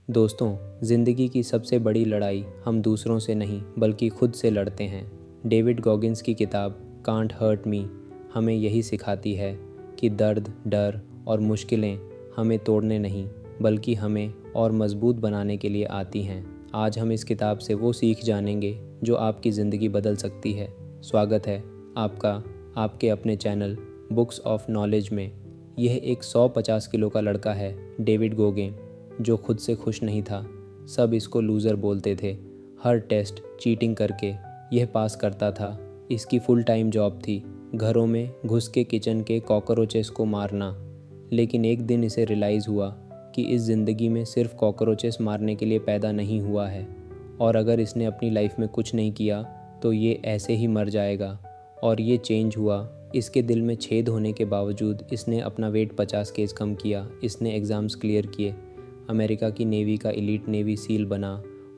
दोस्तों, ज़िंदगी की सबसे बड़ी लड़ाई हम दूसरों से नहीं बल्कि खुद से लड़ते हैं। डेविड गॉगिंस की किताब कांट हर्ट मी हमें यही सिखाती है कि दर्द, डर और मुश्किलें हमें तोड़ने नहीं बल्कि हमें और मजबूत बनाने के लिए आती हैं। आज हम इस किताब से वो सीख जानेंगे जो आपकी ज़िंदगी बदल सकती है। स्वागत है आपका आपके अपने चैनल बुक्स ऑफ नॉलेज में। यह एक 150 किलो का लड़का है, डेविड गोगेन, जो खुद से खुश नहीं था। सब इसको लूज़र बोलते थे। हर टेस्ट चीटिंग करके यह पास करता था। इसकी फुल टाइम जॉब थी, घरों में घुस के किचन के कॉकरोचेस को मारना। लेकिन एक दिन इसे रियलाइज़ हुआ कि इस ज़िंदगी में सिर्फ कॉकरोचेस मारने के लिए पैदा नहीं हुआ है, और अगर इसने अपनी लाइफ में कुछ नहीं किया तो ये ऐसे ही मर जाएगा। और ये चेंज हुआ। इसके दिल में छेद होने के बावजूद इसने अपना वेट 50 केज कम किया। इसने एग्ज़ाम्स क्लियर किए, अमेरिका की नेवी का एलीट नेवी सील बना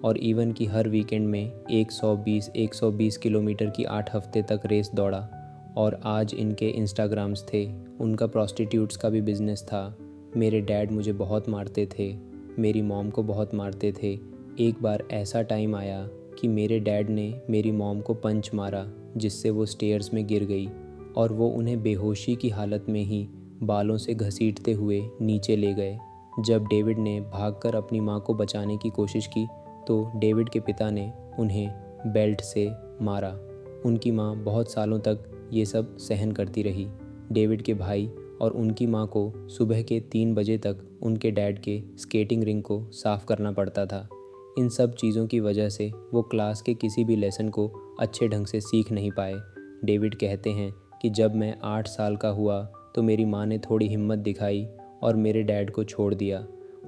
और इवन की हर वीकेंड में 120 किलोमीटर की 8 हफ्ते तक रेस दौड़ा। और आज इनके इंस्टाग्राम्स थे। उनका प्रॉस्टिट्यूट्स का भी बिज़नेस था। मेरे डैड मुझे बहुत मारते थे, मेरी मॉम को बहुत मारते थे। एक बार ऐसा टाइम आया कि मेरे डैड ने मेरी मॉम को पंच मारा, जिससे वो स्टेयर्स में गिर गई और वो उन्हें बेहोशी की हालत में ही बालों से घसीटते हुए नीचे ले गए। जब डेविड ने भागकर अपनी मां को बचाने की कोशिश की तो डेविड के पिता ने उन्हें बेल्ट से मारा। उनकी मां बहुत सालों तक ये सब सहन करती रही। डेविड के भाई और उनकी मां को सुबह के 3 बजे तक उनके डैड के स्केटिंग रिंग को साफ़ करना पड़ता था। इन सब चीज़ों की वजह से वो क्लास के किसी भी लेसन को अच्छे ढंग से सीख नहीं पाए। डेविड कहते हैं कि जब मैं 8 साल का हुआ तो मेरी माँ ने थोड़ी हिम्मत दिखाई और मेरे डैड को छोड़ दिया।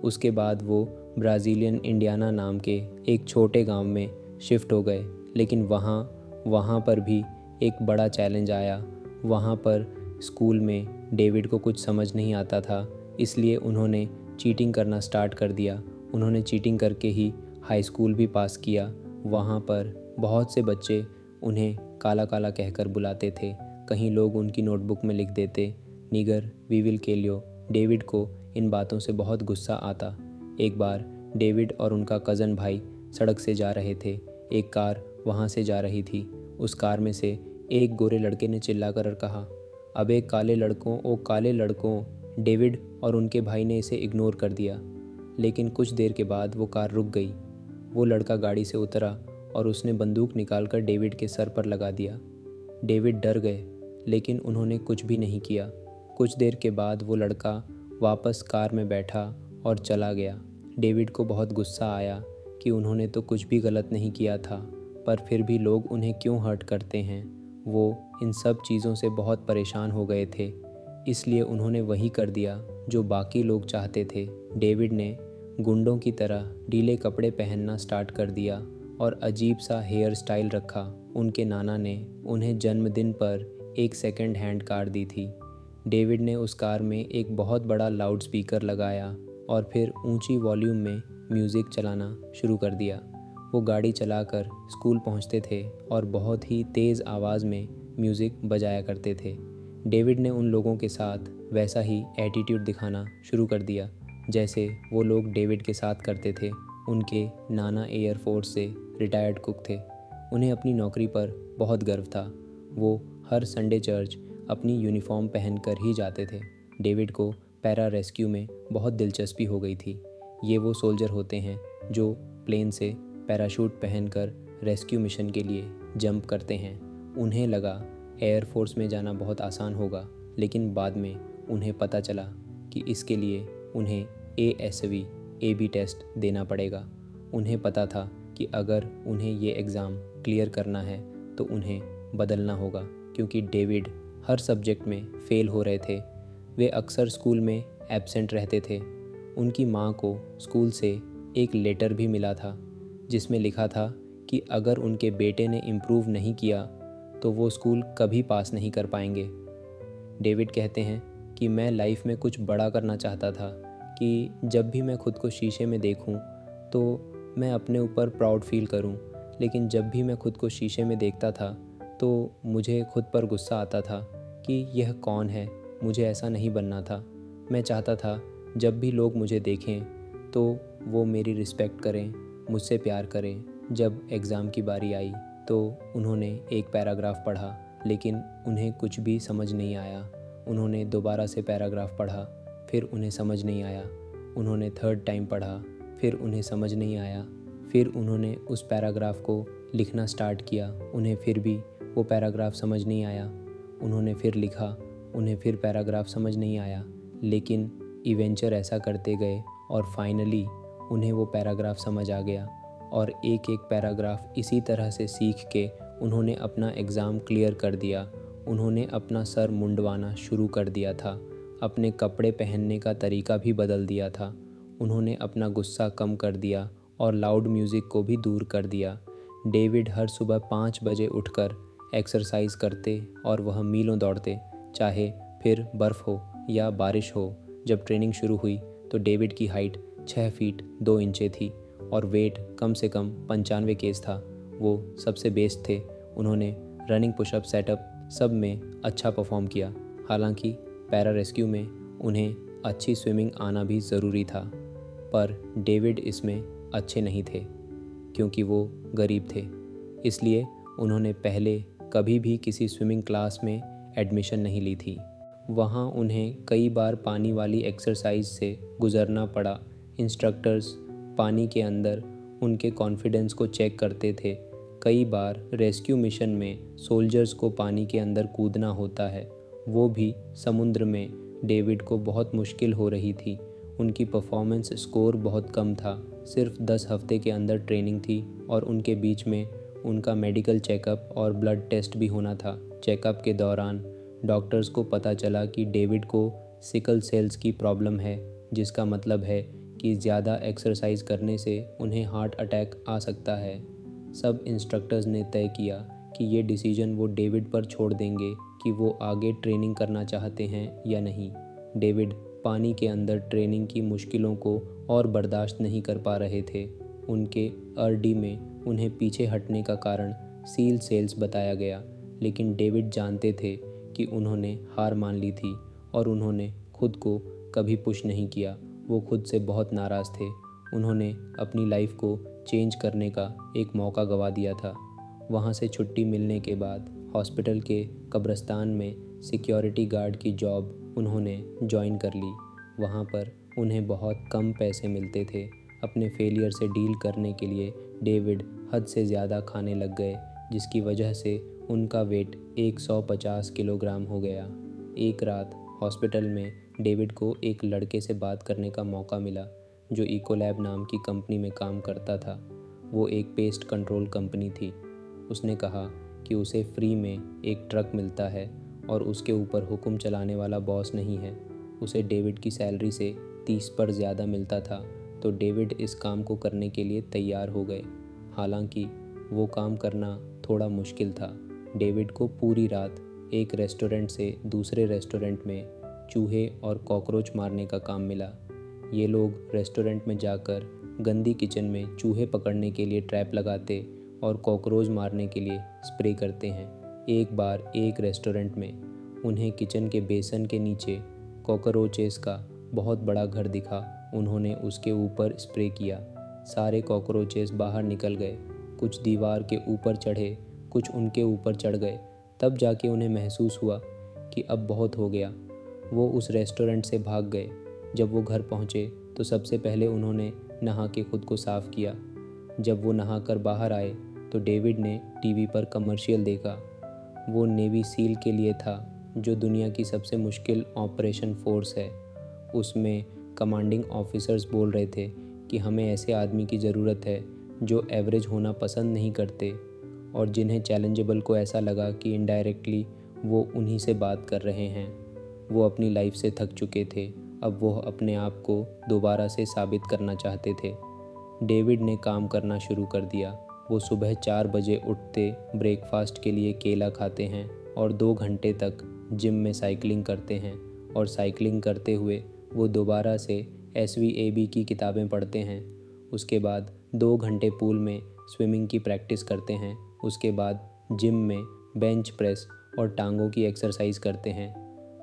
उसके बाद वो ब्राज़ीलियन इंडियाना नाम के एक छोटे गांव में शिफ्ट हो गए। लेकिन वहाँ पर भी एक बड़ा चैलेंज आया। वहाँ पर स्कूल में डेविड को कुछ समझ नहीं आता था, इसलिए उन्होंने चीटिंग करना स्टार्ट कर दिया। उन्होंने चीटिंग करके ही हाई स्कूल भी पास किया। वहाँ पर बहुत से बच्चे उन्हें काला काला कहकर बुलाते थे। कहीं लोग उनकी नोटबुक में लिख देते, nigger we will kill you. David को इन बातों से बहुत गुस्सा आता। एक बार डेविड और उनका कज़न भाई सड़क से जा रहे थे। एक कार वहाँ से जा रही थी। उस कार में से एक गोरे लड़के ने चिल्लाकर कहा, अबे काले लड़कों, ओ काले लड़कों। डेविड और उनके भाई ने इसे इग्नोर कर दिया। लेकिन कुछ देर के बाद वो कार रुक गई। वो लड़का गाड़ी से उतरा और उसने बंदूक निकालकर डेविड के सर पर लगा दिया। डेविड डर गए, लेकिन उन्होंने कुछ भी नहीं किया। कुछ देर के बाद वो लड़का वापस कार में बैठा और चला गया। डेविड को बहुत गुस्सा आया कि उन्होंने तो कुछ भी गलत नहीं किया था, पर फिर भी लोग उन्हें क्यों हर्ट करते हैं। वो इन सब चीज़ों से बहुत परेशान हो गए थे, इसलिए उन्होंने वही कर दिया जो बाकी लोग चाहते थे। डेविड ने गुंडों की तरह ढीले कपड़े पहनना स्टार्ट कर दिया और अजीब सा हेयर स्टाइल रखा। उनके नाना ने उन्हें जन्मदिन पर एक सेकंड हैंड कार दी थी। डेविड ने उस कार में एक बहुत बड़ा लाउड स्पीकर लगाया और फिर ऊंची वॉल्यूम में म्यूज़िक चलाना शुरू कर दिया। वो गाड़ी चलाकर स्कूल पहुंचते थे और बहुत ही तेज़ आवाज़ में म्यूज़िक बजाया करते थे। डेविड ने उन लोगों के साथ वैसा ही एटीट्यूड दिखाना शुरू कर दिया जैसे वो लोग डेविड के साथ करते थे। उनके नाना एयरफोर्स से रिटायर्ड कुक थे। उन्हें अपनी नौकरी पर बहुत गर्व था। वो हर संडे चर्च अपनी यूनिफॉर्म पहनकर ही जाते थे। डेविड को पैरा रेस्क्यू में बहुत दिलचस्पी हो गई थी। ये वो सोल्जर होते हैं जो प्लेन से पैराशूट पहनकर रेस्क्यू मिशन के लिए जंप करते हैं। उन्हें लगा एयरफोर्स में जाना बहुत आसान होगा, लेकिन बाद में उन्हें पता चला कि इसके लिए उन्हें ASV AB टेस्ट देना पड़ेगा। उन्हें पता था कि अगर उन्हें ये एग्ज़ाम क्लियर करना है तो उन्हें बदलना होगा, क्योंकि डेविड हर सब्जेक्ट में फ़ेल हो रहे थे। वे अक्सर स्कूल में एब्सेंट रहते थे। उनकी माँ को स्कूल से एक लेटर भी मिला था जिसमें लिखा था कि अगर उनके बेटे ने इम्प्रूव नहीं किया तो वो स्कूल कभी पास नहीं कर पाएंगे। डेविड कहते हैं कि मैं लाइफ में कुछ बड़ा करना चाहता था, कि जब भी मैं खुद को शीशे में देखूं तो मैं अपने ऊपर प्राउड फील करूं। लेकिन जब भी मैं खुद को शीशे में देखता था तो मुझे खुद पर गुस्सा आता था कि यह कौन है, मुझे ऐसा नहीं बनना था। मैं चाहता था जब भी लोग मुझे देखें तो वो मेरी रिस्पेक्ट करें, मुझसे प्यार करें। जब एग्ज़ाम की बारी आई तो उन्होंने एक पैराग्राफ पढ़ा, लेकिन उन्हें कुछ भी समझ नहीं आया। उन्होंने दोबारा से पैराग्राफ पढ़ा, फिर उन्हें समझ नहीं आया। उन्होंने थर्ड टाइम पढ़ा, फिर उन्हें समझ नहीं आया। फिर उन्होंने उस पैराग्राफ को लिखना स्टार्ट किया, उन्हें फिर भी वो पैराग्राफ समझ नहीं आया। उन्होंने फिर लिखा, उन्हें फिर पैराग्राफ समझ नहीं आया। लेकिन इवेंचर ऐसा करते गए और फाइनली उन्हें वो पैराग्राफ समझ आ गया और एक एक पैराग्राफ इसी तरह से सीख के उन्होंने अपना एग्ज़ाम क्लियर कर दिया। उन्होंने अपना सर मुंडवाना शुरू कर दिया था, अपने कपड़े पहनने का तरीका भी बदल दिया था। उन्होंने अपना गुस्सा कम कर दिया और लाउड म्यूज़िक को भी दूर कर दिया। डेविड हर सुबह 5 बजे उठकर एक्सरसाइज करते और वह मीलों दौड़ते, चाहे फिर बर्फ़ हो या बारिश हो। जब ट्रेनिंग शुरू हुई तो डेविड की हाइट 6 फीट 2 इंचें थी और वेट कम से कम 95 केज था। वो सबसे बेस्ट थे। उन्होंने रनिंग, पुशअप, सेटअप सब में अच्छा परफॉर्म किया। हालांकि पैरा रेस्क्यू में उन्हें अच्छी स्विमिंग आना भी ज़रूरी था, पर डेविड इसमें अच्छे नहीं थे क्योंकि वो गरीब थे। इसलिए उन्होंने पहले कभी भी किसी स्विमिंग क्लास में एडमिशन नहीं ली थी। वहाँ उन्हें कई बार पानी वाली एक्सरसाइज से गुज़रना पड़ा। इंस्ट्रक्टर्स पानी के अंदर उनके कॉन्फिडेंस को चेक करते थे। कई बार रेस्क्यू मिशन में सोल्जर्स को पानी के अंदर कूदना होता है, वो भी समुद्र में। डेविड को बहुत मुश्किल हो रही थी। उनकी परफॉर्मेंस स्कोर बहुत कम था। सिर्फ 10 हफ्ते के अंदर ट्रेनिंग थी और उनके बीच में उनका मेडिकल चेकअप और ब्लड टेस्ट भी होना था। चेकअप के दौरान डॉक्टर्स को पता चला कि डेविड को सिकल सेल्स की प्रॉब्लम है, जिसका मतलब है कि ज़्यादा एक्सरसाइज करने से उन्हें हार्ट अटैक आ सकता है। सब इंस्ट्रक्टर्स ने तय किया कि ये डिसीजन वो डेविड पर छोड़ देंगे कि वो आगे ट्रेनिंग करना चाहते हैं या नहीं। डेविड पानी के अंदर ट्रेनिंग की मुश्किलों को और बर्दाश्त नहीं कर पा रहे थे। उनके आरडी में उन्हें पीछे हटने का कारण सील सेल्स बताया गया, लेकिन डेविड जानते थे कि उन्होंने हार मान ली थी और उन्होंने खुद को कभी पुश नहीं किया। वो खुद से बहुत नाराज़ थे। उन्होंने अपनी लाइफ को चेंज करने का एक मौका गंवा दिया था। वहाँ से छुट्टी मिलने के बाद हॉस्पिटल के कब्रिस्तान में सिक्योरिटी गार्ड की जॉब उन्होंने ज्वाइन कर ली। वहाँ पर उन्हें बहुत कम पैसे मिलते थे। अपने फेलियर से डील करने के लिए डेविड हद से ज़्यादा खाने लग गए, जिसकी वजह से उनका वेट 150 किलोग्राम हो गया। एक रात हॉस्पिटल में डेविड को एक लड़के से बात करने का मौका मिला जो इकोलैब नाम की कंपनी में काम करता था। वो एक पेस्ट कंट्रोल कंपनी थी। उसने कहा कि उसे फ्री में एक ट्रक मिलता है और उसके ऊपर हुक्म चलाने वाला बॉस नहीं है। उसे डेविड की सैलरी से 30 पर ज़्यादा मिलता था, तो डेविड इस काम को करने के लिए तैयार हो गए। हालांकि वो काम करना थोड़ा मुश्किल था। डेविड को पूरी रात एक रेस्टोरेंट से दूसरे रेस्टोरेंट में चूहे और कॉकरोच मारने का काम मिला। ये लोग रेस्टोरेंट में जाकर गंदी किचन में चूहे पकड़ने के लिए ट्रैप लगाते और कॉकरोच मारने के लिए स्प्रे करते हैं। एक बार एक रेस्टोरेंट में उन्हें किचन के बेसन के नीचे कॉकरोचेस का बहुत बड़ा घर दिखा। उन्होंने उसके ऊपर स्प्रे किया। सारे कॉकरोचेस बाहर निकल गए। कुछ दीवार के ऊपर चढ़े, कुछ उनके ऊपर चढ़ गए। तब जाके उन्हें महसूस हुआ कि अब बहुत हो गया। वो उस रेस्टोरेंट से भाग गए। जब वो घर पहुँचे तो सबसे पहले उन्होंने नहा के खुद को साफ़ किया। जब वो नहाकर बाहर आए तो डेविड ने टीवी पर कमर्शियल देखा। वो नेवी सील के लिए था, जो दुनिया की सबसे मुश्किल ऑपरेशन फोर्स है। उसमें कमांडिंग ऑफिसर्स बोल रहे थे कि हमें ऐसे आदमी की ज़रूरत है जो एवरेज होना पसंद नहीं करते और जिन्हें चैलेंजेबल को ऐसा लगा कि इनडायरेक्टली वो उन्हीं से बात कर रहे हैं। वो अपनी लाइफ से थक चुके थे। अब वो अपने आप को दोबारा से साबित करना चाहते थे। डेविड ने काम करना शुरू कर दिया। वो सुबह 4 बजे उठते, ब्रेकफास्ट के लिए केला खाते हैं और 2 घंटे तक जिम में साइकिलिंग करते हैं और साइकिलिंग करते हुए वो दोबारा से SVAB की किताबें पढ़ते हैं। उसके बाद 2 घंटे पूल में स्विमिंग की प्रैक्टिस करते हैं। उसके बाद जिम में बेंच प्रेस और टांगों की एक्सरसाइज करते हैं।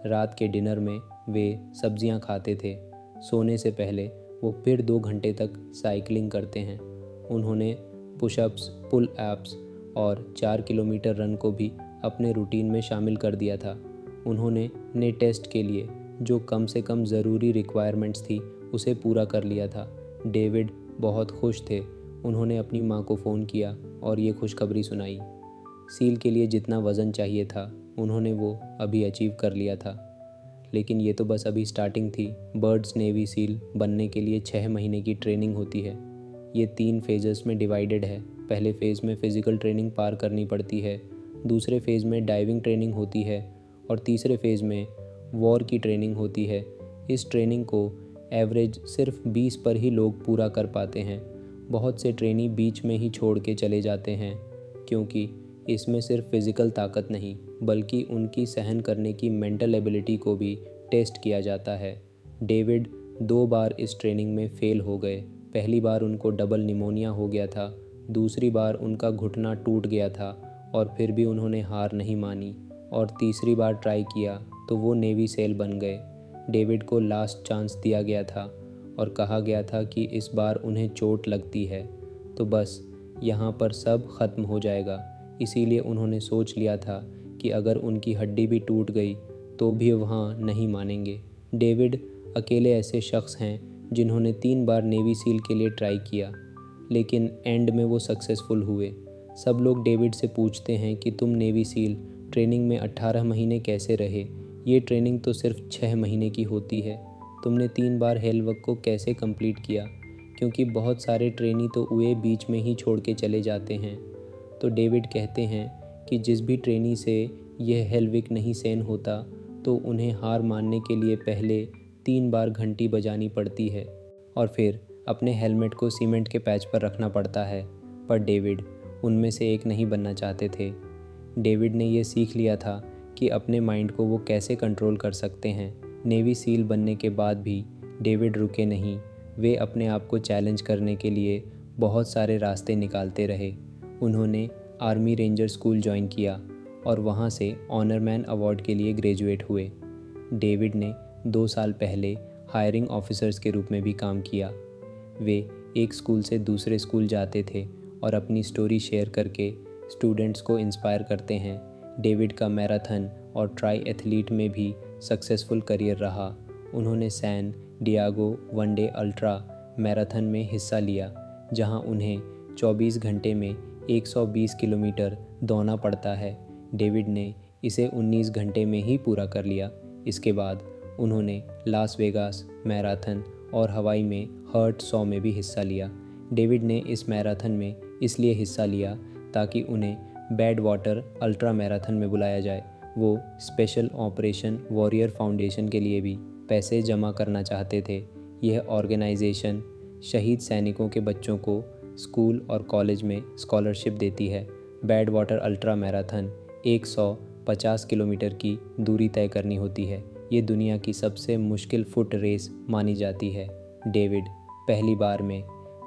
रात के डिनर में वे सब्जियां खाते थे। सोने से पहले वो फिर 2 घंटे तक साइकिलिंग करते हैं। उन्होंने पुशअप्स, पुल एप्स और 4 किलोमीटर रन को भी अपने रूटीन में शामिल कर दिया था। उन्होंने ने टेस्ट के लिए जो कम से कम ज़रूरी रिक्वायरमेंट्स थी उसे पूरा कर लिया था। डेविड बहुत खुश थे। उन्होंने अपनी माँ को फ़ोन किया और ये खुशखबरी सुनाई। सील के लिए जितना वज़न चाहिए था उन्होंने वो अभी अचीव कर लिया था। लेकिन ये तो बस अभी स्टार्टिंग थी। बर्ड्स नेवी सील बनने के लिए 6 महीने की ट्रेनिंग होती है। ये 3 फेजेस में डिवाइडेड है। पहले फ़ेज़ में फ़िज़िकल ट्रेनिंग पार करनी पड़ती है, दूसरे फ़ेज़ में डाइविंग ट्रेनिंग होती है और तीसरे फ़ेज़ में वॉर की ट्रेनिंग होती है। इस ट्रेनिंग को एवरेज सिर्फ 20 पर ही लोग पूरा कर पाते हैं। बहुत से ट्रेनी बीच में ही छोड़ के चले जाते हैं, क्योंकि इसमें सिर्फ फिज़िकल ताकत नहीं बल्कि उनकी सहन करने की मेंटल एबिलिटी को भी टेस्ट किया जाता है। डेविड 2 बार इस ट्रेनिंग में फ़ेल हो गए। पहली बार उनको डबल निमोनिया हो गया था, दूसरी बार उनका घुटना टूट गया था और फिर भी उन्होंने हार नहीं मानी और तीसरी बार ट्राई किया तो वो नेवी सेल बन गए। डेविड को लास्ट चांस दिया गया था और कहा गया था कि इस बार उन्हें चोट लगती है तो बस यहाँ पर सब ख़त्म हो जाएगा। इसीलिए उन्होंने सोच लिया था कि अगर उनकी हड्डी भी टूट गई तो भी वहाँ नहीं मानेंगे। डेविड अकेले ऐसे शख्स हैं जिन्होंने 3 बार नेवी सील के लिए ट्राई किया, लेकिन एंड में वो सक्सेसफुल हुए। सब लोग डेविड से पूछते हैं कि तुम नेवी सील ट्रेनिंग में 18 महीने कैसे रहे? ये ट्रेनिंग तो सिर्फ 6 महीने की होती है। तुमने 3 बार हेलवर्क को कैसे कंप्लीट किया? क्योंकि बहुत सारे ट्रेनी तो वे बीच में ही छोड़ के चले जाते हैं। तो डेविड कहते हैं कि जिस भी ट्रेनी से यह हेलविक नहीं सहन होता तो उन्हें हार मानने के लिए पहले 3 बार घंटी बजानी पड़ती है और फिर अपने हेलमेट को सीमेंट के पैच पर रखना पड़ता है। पर डेविड उनमें से एक नहीं बनना चाहते थे। डेविड ने यह सीख लिया था कि अपने माइंड को वो कैसे कंट्रोल कर सकते हैं। नेवी सील बनने के बाद भी डेविड रुके नहीं। वे अपने आप को चैलेंज करने के लिए बहुत सारे रास्ते निकालते रहे। उन्होंने आर्मी रेंजर स्कूल ज्वाइन किया और वहाँ से ऑनरमैन अवार्ड के लिए ग्रेजुएट हुए। डेविड ने 2 साल पहले हायरिंग ऑफिसर्स के रूप में भी काम किया। वे एक स्कूल से दूसरे स्कूल जाते थे और अपनी स्टोरी शेयर करके स्टूडेंट्स को इंस्पायर करते हैं। डेविड का मैराथन और ट्राई एथलीट में भी सक्सेसफुल करियर रहा। उन्होंने San Diego one day ultra marathon में हिस्सा लिया, जहां उन्हें 24 घंटे में 120 किलोमीटर दौड़ना पड़ता है। डेविड ने इसे 19 घंटे में ही पूरा कर लिया। इसके बाद उन्होंने लास वेगास मैराथन और हवाई में हर्ट 100 में भी हिस्सा लिया। डेविड ने इस मैराथन में इसलिए हिस्सा लिया ताकि उन्हें बैड वाटर अल्ट्रा मैराथन में बुलाया जाए। वो स्पेशल ऑपरेशन वॉरियर फाउंडेशन के लिए भी पैसे जमा करना चाहते थे। यह ऑर्गेनाइजेशन शहीद सैनिकों के बच्चों को स्कूल और कॉलेज में स्कॉलरशिप देती है। Bad water ultra marathon 150 kilometre की दूरी तय करनी होती है। ये दुनिया की सबसे मुश्किल फुट रेस मानी जाती है। डेविड पहली बार में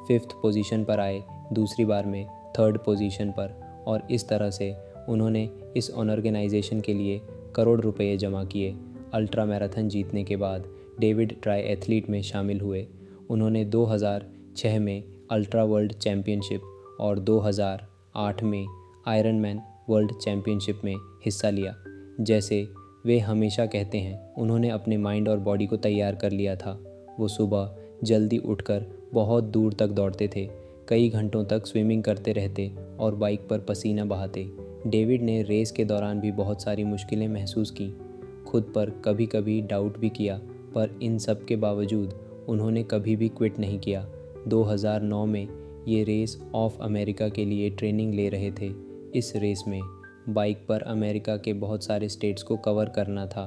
5th पोजीशन पर आए, दूसरी बार में 3rd पोजीशन पर, और इस तरह से उन्होंने इस ऑर्गेनाइजेशन के लिए करोड़ रुपए जमा किए। अल्ट्रा मैराथन जीतने के बाद डेविड ट्राई एथलीट में शामिल हुए। उन्होंने 2006 में अल्ट्रा वर्ल्ड चैम्पियनशिप और 2008 में आयरन मैन वर्ल्ड चैम्पियनशिप में हिस्सा लिया। जैसे वे हमेशा कहते हैं, उन्होंने अपने माइंड और बॉडी को तैयार कर लिया था। वो सुबह जल्दी उठकर बहुत दूर तक दौड़ते थे, कई घंटों तक स्विमिंग करते रहते और बाइक पर पसीना बहाते। डेविड ने रेस के दौरान भी बहुत सारी मुश्किलें महसूस की, खुद पर कभी कभी डाउट भी किया, पर इन सब के बावजूद उन्होंने कभी भी क्विट नहीं किया। 2009 में ये रेस ऑफ अमेरिका के लिए ट्रेनिंग ले रहे थे। इस रेस में बाइक पर अमेरिका के बहुत सारे स्टेट्स को कवर करना था।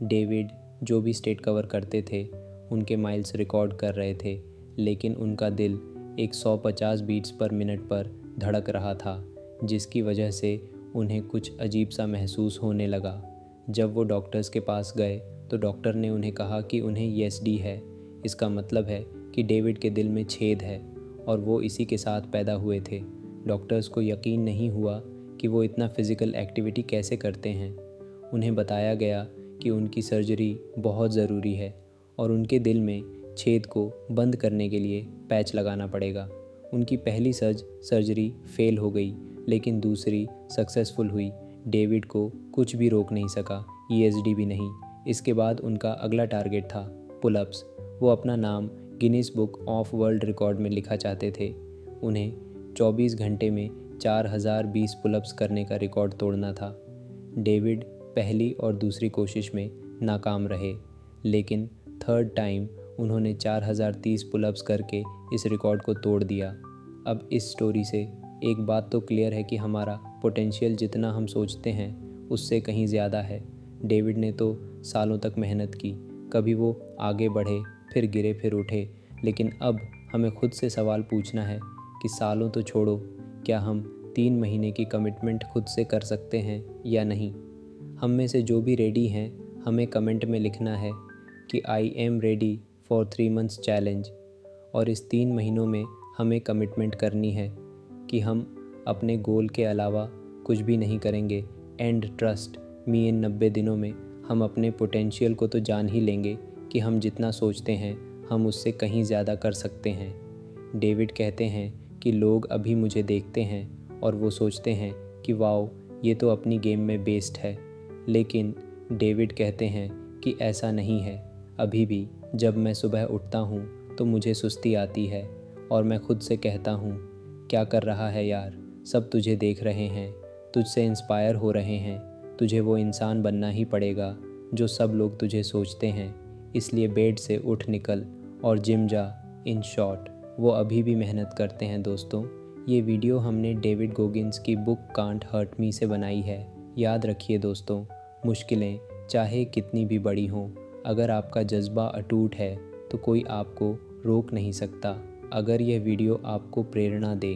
डेविड जो भी स्टेट कवर करते थे उनके माइल्स रिकॉर्ड कर रहे थे, लेकिन उनका दिल 150 बीट्स पर मिनट पर धड़क रहा था, जिसकी वजह से उन्हें कुछ अजीब सा महसूस होने लगा। जब वो डॉक्टर्स के पास गए तो डॉक्टर ने उन्हें कहा कि उन्हें ESD है। इसका मतलब है कि डेविड के दिल में छेद है और वो इसी के साथ पैदा हुए थे। डॉक्टर्स को यकीन नहीं हुआ कि वो इतना फ़िज़िकल एक्टिविटी कैसे करते हैं। उन्हें बताया गया कि उनकी सर्जरी बहुत ज़रूरी है और उनके दिल में छेद को बंद करने के लिए पैच लगाना पड़ेगा। उनकी पहली सर्जरी फेल हो गई, लेकिन दूसरी सक्सेसफुल हुई। डेविड को कुछ भी रोक नहीं सका, ईएसडी भी नहीं। इसके बाद उनका अगला टारगेट था पुलअप्स। वो अपना नाम Guinness book of world record में लिखा चाहते थे। उन्हें 24 घंटे में 4020 पुलअप्स करने का रिकॉर्ड तोड़ना था। डेविड पहली और दूसरी कोशिश में नाकाम रहे, लेकिन थर्ड टाइम उन्होंने 4030 पुलअप्स करके इस रिकॉर्ड को तोड़ दिया। अब इस स्टोरी से एक बात तो क्लियर है कि हमारा पोटेंशियल जितना हम सोचते हैं उससे कहीं ज़्यादा है। डेविड ने तो सालों तक मेहनत की, कभी वो आगे बढ़े, फिर गिरे, फिर उठे, लेकिन अब हमें खुद से सवाल पूछना है कि सालों तो छोड़ो, क्या हम 3 महीने की कमिटमेंट खुद से कर सकते हैं या नहीं। हम में से जो भी रेडी हैं, हमें कमेंट में लिखना है कि I am ready for 3 months challenge. और इस 3 महीनों में हमें कमिटमेंट करनी है कि हम अपने गोल के अलावा कुछ भी नहीं करेंगे। एंड ट्रस्ट मी, इन 90 दिनों में हम अपने पोटेंशियल को तो जान ही लेंगे कि हम जितना सोचते हैं हम उससे कहीं ज़्यादा कर सकते हैं। डेविड कहते हैं कि लोग अभी मुझे देखते हैं और वो सोचते हैं कि वाओ, ये तो अपनी गेम में बेस्ट है। लेकिन डेविड कहते हैं कि ऐसा नहीं है। अभी भी जब मैं सुबह उठता हूँ तो मुझे सुस्ती आती है और मैं खुद से कहता हूँ, क्या कर रहा है यार, सब तुझे देख रहे हैं, तुझसे इंस्पायर हो रहे हैं, तुझे वो इंसान बनना ही पड़ेगा जो सब लोग तुझे सोचते हैं। इसलिए बेड से उठ निकल और जिम जा। इन शॉर्ट, वो अभी भी मेहनत करते हैं दोस्तों। ये वीडियो हमने डेविड गोगिन्स की बुक कांट हर्ट मी से बनाई है। याद रखिए दोस्तों, मुश्किलें चाहे कितनी भी बड़ी हों, अगर आपका जज्बा अटूट है तो कोई आपको रोक नहीं सकता। अगर यह वीडियो आपको प्रेरणा दे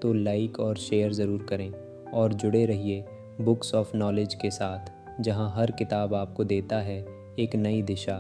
तो लाइक और शेयर ज़रूर करें और जुड़े रहिए बुक्स ऑफ नॉलेज के साथ, जहां हर किताब आपको देता है एक नई दिशा।